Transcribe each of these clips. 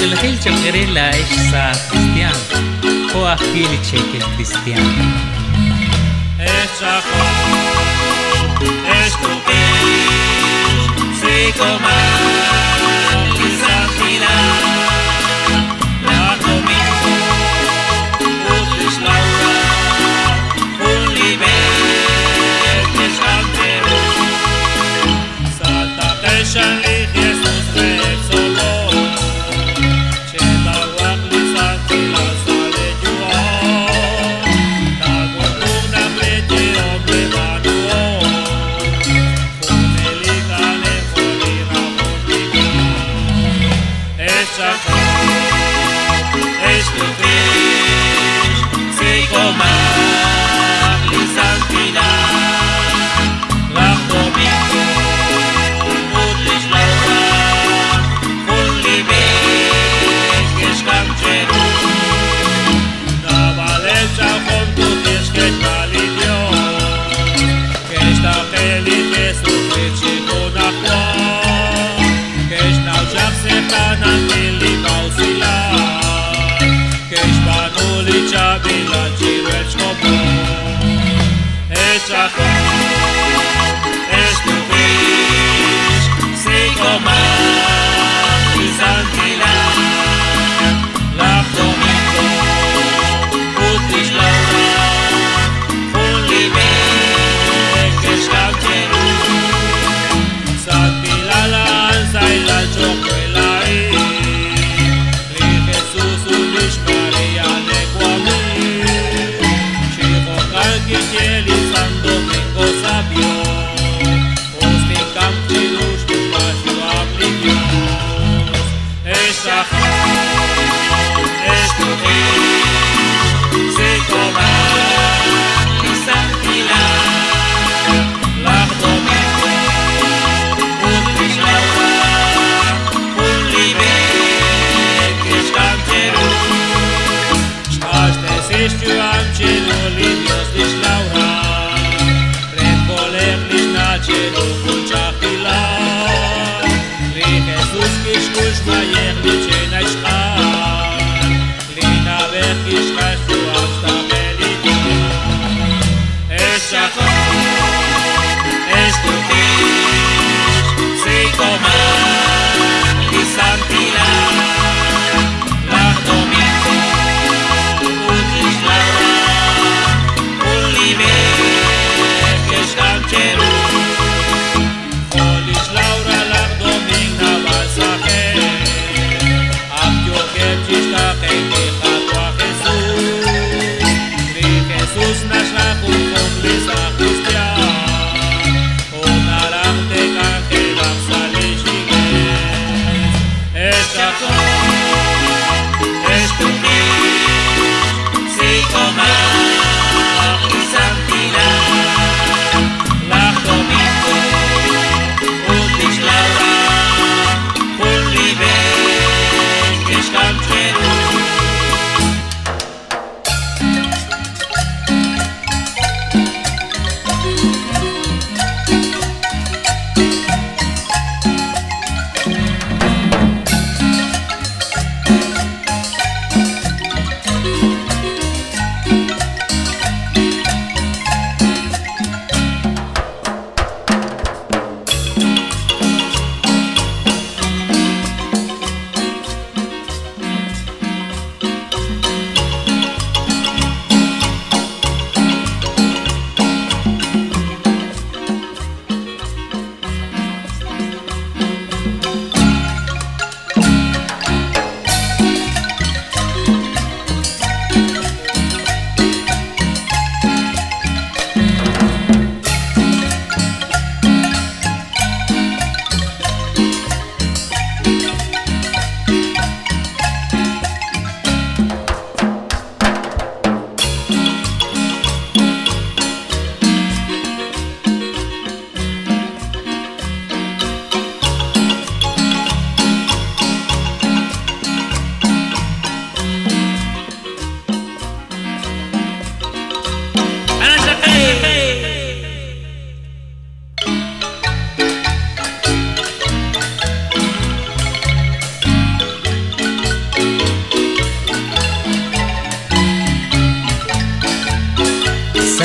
el gel chacarela es sa cristiano, o aquel cheque cristiano. Es chaco, es tu piel, si comas, quizás final, la domingo, Utris Laura, un liber, que es cantero, Santa Peshan y Jesús Rexolo, Cheta Wagli Santi la sale Juan, Tago una plete hombre manuo, Funelica le polira bonita, es chaco, es tu fish, si comas, li santina, la domingo, Utris Laura, un liber, que es cantero, una valencia con tu pies que calidio, que esta feliz que sufre chico na cual, que es nauchak se canan y pausilar, que es panuli chabila chiruel schopo, es chaco, es tu fish, si comas, y santila, la domingo, Utris Laura, un liber, que es cantero, santila la alza y la chocuela y, li Jesús unish María neguami, chico calqui quieli San Domingo sabio, Ostin camchilush tu pachu ablidios, es chaco, es tu fish, si comas, y santila, la domingo, Utris Laura, un liber, que es cantero, Astăzi știu am cerul linios nici Laura, pred coleg nici n-a cerut cu ceahilar, li Jesus kișcuș mai erlice n-ai șcar, li n-aver kișcaș tu asta meridian. Es chaco, es tu fish, si comas, y santila, la domingo, Utris Laura, un liber, que es cantero, Utris Laura, la domingna balsaje, Abdio que chista que deja a Jesús,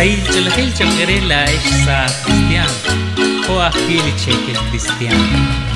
Sail chalhil chakrela es sa cristiano. O aquel cheque cristiano.